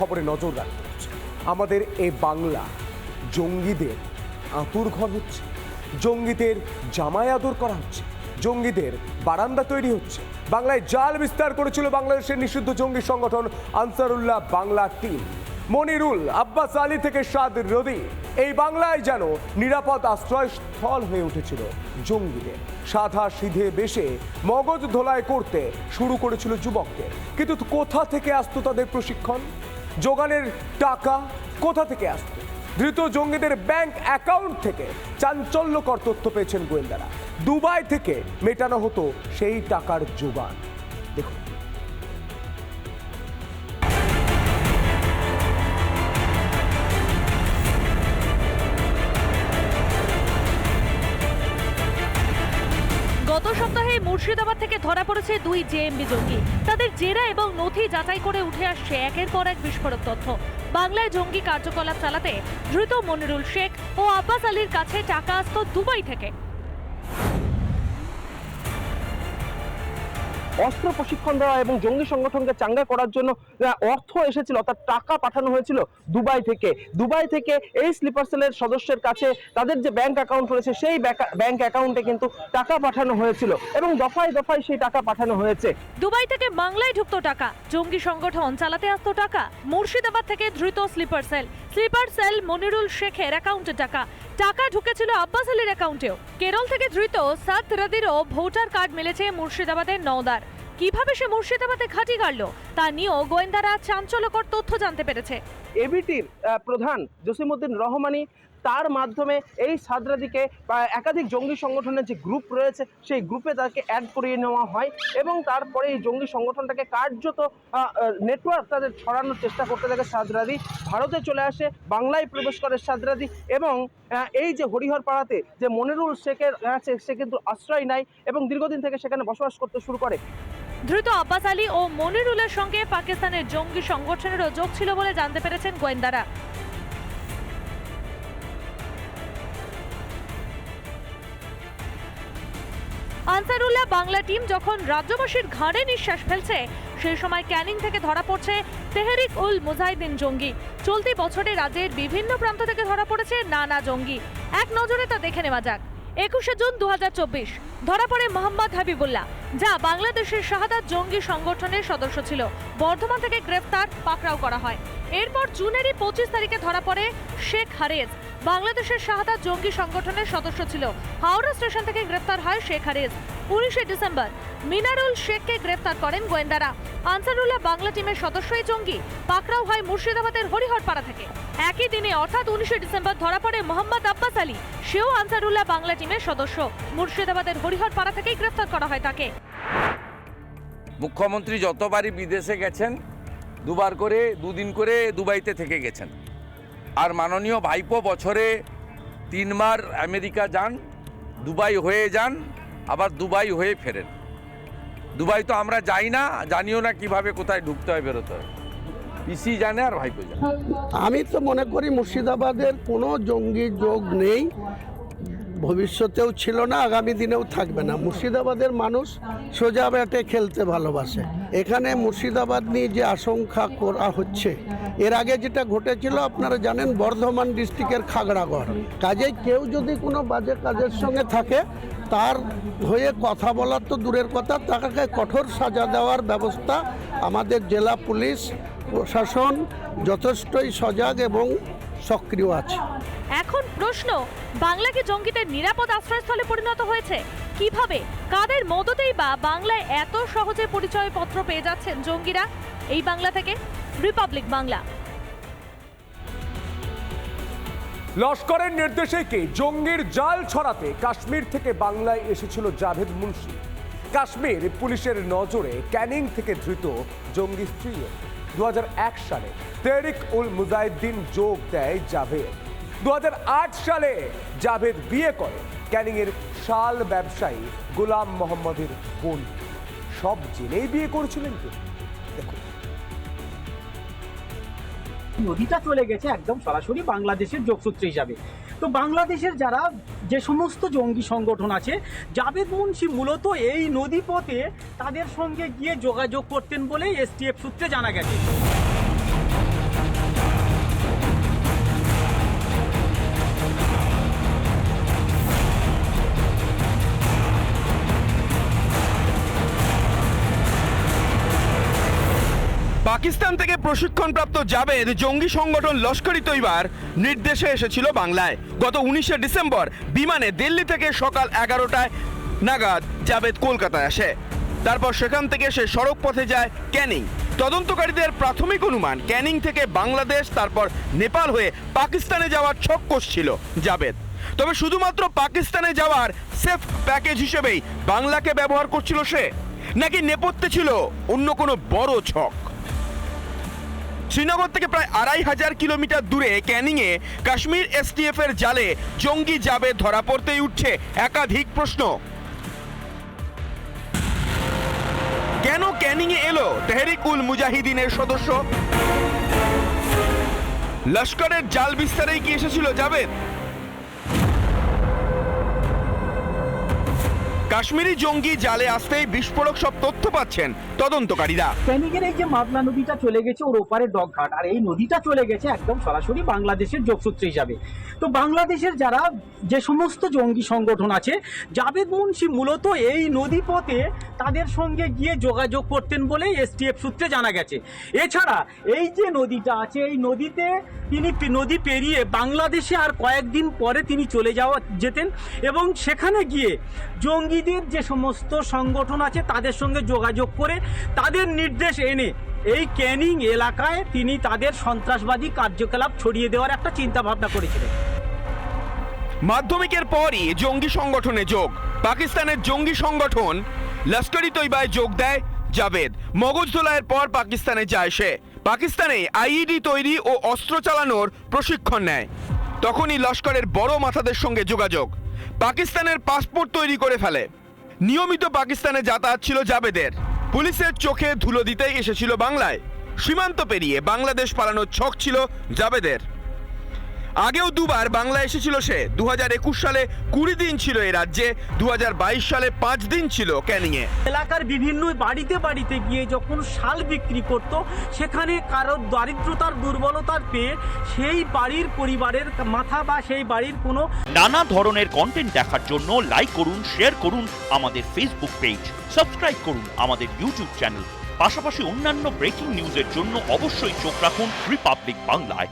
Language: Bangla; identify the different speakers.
Speaker 1: খবরে নজর রাখতে হচ্ছে। আমাদের এই বাংলা জঙ্গিদের আঁতুড়ঘর হচ্ছে, জঙ্গিদের জামায় আদর করা হচ্ছে, জঙ্গিদের বারান্দা তৈরি হচ্ছে। বাংলায় জাল বিস্তার করেছিল বাংলাদেশের নিষিদ্ধ জঙ্গি সংগঠন আনসারুল্লাহ বাংলা টিম। মনিরুল, আব্বাস আলী থেকে সাদ রদি, এই বাংলায় যেন নিরাপদ আশ্রয়স্থল হয়ে উঠেছিল জঙ্গিদের। সাদা সিধে বেশে মগজ ধোলাই করতে শুরু করেছিল যুবকদের। কিন্তু কোথা থেকে আসতো তাদের প্রশিক্ষণ, যোগানের টাকা কোথা থেকে আসতো? ধৃত জঙ্গিদের ব্যাংক অ্যাকাউন্ট থেকে চাঞ্চল্যকর তথ্য পেয়েছেন গোয়েন্দারা। দুবাই থেকে মেটানো হতো সেই টাকার যোগান। দেখুন,
Speaker 2: গত সপ্তাহে মুর্শিদাবাদ থেকে ধরা পড়েছে দুই জেএমবি জঙ্গি। তাদের জেরা এবং নথি যাচাই করে উঠে আসছে একের পর এক বিস্ফোরক তথ্য। বাংলায় জঙ্গি কার্যকলাপ চালাতে ধৃত মনিরুল শেখ ও আব্বাস আলীর কাছে টাকা আসতো দুবাই থেকে।
Speaker 3: অস্ত্র প্রশিক্ষণ দেওয়া এবং জঙ্গি সংগঠনকে চাঙ্গা করার জন্য অর্থ এসেছিল, অর্থাৎ টাকা পাঠানো হয়েছিল দুবাই থেকে। দুবাই থেকে এই স্লিপার সেলের সদস্যের কাছে তাদের যে ব্যাংক অ্যাকাউন্ট রয়েছে সেই ব্যাংক অ্যাকাউন্টে কিন্তু টাকা পাঠানো হয়েছিল এবং দফায় দফায় সেই টাকা পাঠানো হয়েছে।
Speaker 2: দুবাই থেকে বাংলায় ঢুকতো টাকা, জঙ্গি সংগঠন চালাতে আসতো টাকা। মুর্শিদাবাদ থেকে ধৃত স্লিপার সেল মনিরুল শেখের অ্যাকাউন্টে টাকা ঢুকেছিল আব্বাস আলীর অ্যাকাউন্টেও। কেরল থেকে ধৃত সাদ রদিরও ভোটার কার্ড মিলেছে মুর্শিদাবাদের নওদার। কিভাবে সে মুর্শিদাবাদে ঘাঁটি গাড়ল তা নিয়েও গোয়েন্দারা চাঞ্চল্যকর তথ্য জানতে পেরেছে।
Speaker 3: এবিটির প্রধান জসিমউদ্দিন রহমানি তার মাধ্যমে এই সাদরাদিকে একাধিক জঙ্গি সংগঠনের যে গ্রুপ রয়েছে সেই গ্রুপে তাকে অ্যাড করিয়ে নেওয়া হয় এবং তারপরে এই জঙ্গি সংগঠনটাকে কার্যত নেটওয়ার্ক তাদের ছড়ানোর চেষ্টা করতে থাকে সাদরাদি। ভারতে চলে আসে, বাংলায় প্রবেশ করে সাদরাদি এবং এই যে হরিহরপাড়াতে যে মনিরুল শেখের আছে সে কিন্তু আশ্রয় নেয় এবং দীর্ঘদিন থেকে সেখানে বসবাস করতে শুরু করে।
Speaker 2: ধৃত আব্বাস আলী ও মনিরুলের সঙ্গে পাকিস্তানের জঙ্গি সংগঠনেরও যোগ ছিল বলে জানতে পেরেছেন গোয়েন্দারা। আনসারুল্লাহ বাংলা টিম যখন রাজ্যবাসীর ঘাড়ে নিঃশ্বাস ফেলছে সেই সময় ক্যানিং থেকে ধরা পড়ছে তেহরিক উল মুজাহিদিন জঙ্গি। চলতি বছরে রাজ্যের বিভিন্ন প্রান্ত থেকে ধরা পড়েছে নানা জঙ্গি। এক নজরে তা দেখে নেওয়া যাক। 21শে জুন 2024 ধরা পড়ে মোহাম্মদ হাবিবুল্লাহ, যা বাংলাদেশের শাহাদাত জঙ্গি সংগঠনের সদস্য ছিল। বর্ধমান থেকে গ্রেফতার, পাকড়াও করা হয়। এরপর জুনেরই 25 তারিখে ধরা পড়ে শেখ হারেজ, বাংলাদেশের শাহাদাত জঙ্গি সংগঠনের সদস্য ছিল। হাওড়া স্টেশন থেকে গ্রেফতার হয় শেখ হারেজ। 19শে ডিসেম্বর মিনারুল শেখকে গ্রেফতার করেন গোয়েন্দারা। আনসারুল্লাহ বাংলা টিমের সদস্যই জঙ্গি, পাকড়াও হয় মুর্শিদাবাদের হরিহরপাড়া থেকে। একই দিনে অর্থাৎ 19শে ডিসেম্বর ধরা পড়ে মোহাম্মদ আব্বাস আলী, সেও আনসারুল্লাহ বাংলা টিমের সদস্য। মুর্শিদাবাদের হরিহরপাড়া থেকেই গ্রেফতার করা হয় তাকে।
Speaker 4: মুখ্যমন্ত্রী যতবারই বিদেশে গেছেন দুবার করে দুদিন করে দুবাইতে থেকে গেছেন, আর মাননীয় ভাইপো বছরে 3 বার আমেরিকা যান, দুবাই হয়ে যান, আবার দুবাই হয়ে ফেরেন। দুবাই তো আমরা যাই না, জানিও না কিভাবে কোথায় ঢুকতে হয় বেরোতে হয়। পিসি জানে আর ভাইপো জানে।
Speaker 5: আমি তো মনে করি মুর্শিদাবাদের কোনো জঙ্গি যোগ নেই, ভবিষ্যতেও ছিল না, আগামী দিনেও থাকবে না। মুর্শিদাবাদের মানুষ সোজা ব্যাটে খেলতে ভালোবাসে। এখানে মুর্শিদাবাদ নিয়ে যে আশঙ্কা করা হচ্ছে, এর আগে যেটা ঘটেছিল আপনারা জানেন বর্ধমান ডিস্ট্রিক্টের খাগড়াগড়। কাজেই কেউ যদি কোনো বাজে কাজের সঙ্গে থাকে তার হয়ে কথা বলার তো দূরের কথা, তাকে কঠোর সাজা দেওয়ার ব্যবস্থা আমাদের জেলা পুলিশ প্রশাসন যথেষ্টই সজাগ এবং সক্রিয় আছে।
Speaker 2: এখন প্রশ্ন, বাংলা কি জঙ্গিদের নিরাপদ আশ্রয়স্থলে পরিণত হয়েছে? কিভাবে, কাদের মদতেই বা বাংলায় এত সহজে পরিচয়পত্র পেয়ে যাচ্ছেন জঙ্গিরা? এই বাংলা থেকে রিপাবলিক বাংলা।
Speaker 1: লস্করের নির্দেশে কি জঙ্গির জাল ছড়াতে কাশ্মীর থেকে বাংলায় এসেছিল জাভেদ মুন্সি। কাশ্মীর পুলিশের নজরে ক্যানিং থেকে ধৃত জঙ্গি স্ত্রীও। 2001 সালে তেহরিক উল মুজাহিদিন যোগ দেয় জাভেদ। 2008 সালে জাভেদ বিয়ে করে ক্যানিংয়ের শাল ব্যবসায়ী গোলাম মোহাম্মদের বোন। সব জেনেই বিয়ে করেছিলেন তো। দেখুন,
Speaker 6: নদীটা চলে গেছে একদম সরাসরি বাংলাদেশের যোগসূত্র হিসাবে। তো বাংলাদেশের যারা যে সমস্ত জঙ্গি সংগঠন আছে, জাভেদ মুন্সি মূলত এই নদীপথে তাদের সঙ্গে গিয়ে যোগাযোগ করতেন বলেই এসটিএফ সূত্রে জানা গেছে।
Speaker 7: পাকিস্তান থেকে প্রশিক্ষণপ্রাপ্ত জাবেদ জঙ্গি সংগঠন লস্করি তৈবার নির্দেশে এসেছিল বাংলায়। গত 19শে ডিসেম্বর বিমানে দিল্লি থেকে সকাল 11টায় নাগাদ জাবেদ কলকাতায় আসে। তারপর সেখান থেকে সে সড়ক পথে যায় ক্যানিং। তদন্তকারীদের প্রাথমিক অনুমান ক্যানিং থেকে বাংলাদেশ তারপর নেপাল হয়ে পাকিস্তানে যাওয়ার ছক কষছিল জাবেদ। তবে শুধুমাত্র পাকিস্তানে যাওয়ার সেফ প্যাকেজ হিসেবেই বাংলাকে ব্যবহার করছিল সে, নাকি নেপথ্যে ছিল অন্য কোনো বড় ছক? শ্রীনগর থেকে প্রায় 2500 কিলোমিটার দূরে ক্যানিংয়ে কাশ্মীর এসটিএফ এর জালে জঙ্গি জাবেদ ধরা পড়তেই উঠছে একাধিক প্রশ্ন। কেন ক্যানিংয়ে এলো তেহরিক উল মুজাহিদিনের সদস্য? লস্করের জাল বিস্তারেই কি এসেছিল জাবেদ? কাশ্মীরি জঙ্গি জালে আসতেই বিস্ফোরক সব তথ্য পাচ্ছেন তদন্তকারীরা।
Speaker 6: ক্যানিংয়ের এই যে মাদলা নদীটা চলে গেছে ওর ওপারে ডকঘাট, আর এই নদীটা চলে গেছে একদম সরাসরি বাংলাদেশের যোগসূত্র হিসাবে। তো বাংলাদেশের যারা যে সমস্ত জঙ্গি সংগঠন আছে, জাবেদ মুন্সি মূলত এই নদীপথে তাদের সঙ্গে গিয়ে যোগাযোগ করতেন বলে এসটিএফ সূত্রে জানা গেছে। এছাড়া এই যে নদীটা আছে, এই নদীতে তিনি নদী পেরিয়ে বাংলাদেশে আর কয়েকদিন পরে তিনি চলে যেতেন এবং সেখানে গিয়ে জঙ্গিদের যে সমস্ত সংগঠন আছে তাদের সঙ্গে যোগাযোগ করে তাদের নির্দেশ এনে এই ক্যানিং এলাকায় তিনি তাদের সন্ত্রাসবাদী কার্যকলাপ ছড়িয়ে দেওয়ার একটা চিন্তা ভাবনা করেছিলেন।
Speaker 7: মাধ্যমিকের পরই জঙ্গি সংগঠনে যোগ। পাকিস্তানের জঙ্গি সংগঠন লস্করি তৈবায় যোগ দেয় জাবেদ। মগজ ধোলাইয়ের পর পাকিস্তানে যায় সে। পাকিস্তানে আইইডি তৈরি ও অস্ত্র চালানোর প্রশিক্ষণ নেয়। তখনই লস্করের বড় মাথাদের সঙ্গে যোগাযোগ। পাকিস্তানের পাসপোর্ট তৈরি করে ফেলে। নিয়মিত পাকিস্তানে যাতায়াত ছিল জাবেদের। পুলিশের চোখে ধুলো দিতেই এসেছিল বাংলায়। সীমান্ত পেরিয়ে বাংলাদেশ পালানোর ছক ছিল জাবেদের। আগেও দুবার বাংলা এসেছিল সে। 2021 সালে 20 দিন ছিল এই রাজ্যে, 2022 সালে 5 দিন ছিল ক্যানিংয়ে।
Speaker 6: এলাকার বিভিন্ন বাড়িতে বাড়িতে গিয়ে যখন শাল বিক্রি করত, সেখানে কারো দারিদ্রতার দুর্বলতার পেয়ে সেই বাড়ির পরিবারের মাথা বা সেই বাড়ির কোনো
Speaker 8: নানা ধরনের কন্টেন্ট দেখার জন্য লাইক করুন, শেয়ার করুন আমাদের ফেসবুক পেজ, সাবস্ক্রাইব করুন আমাদের ইউটিউব চ্যানেল। পাশাপাশি অন্যান্য ব্রেকিং নিউজের জন্য অবশ্যই চোখ রাখুন রিপাবলিক বাংলায়।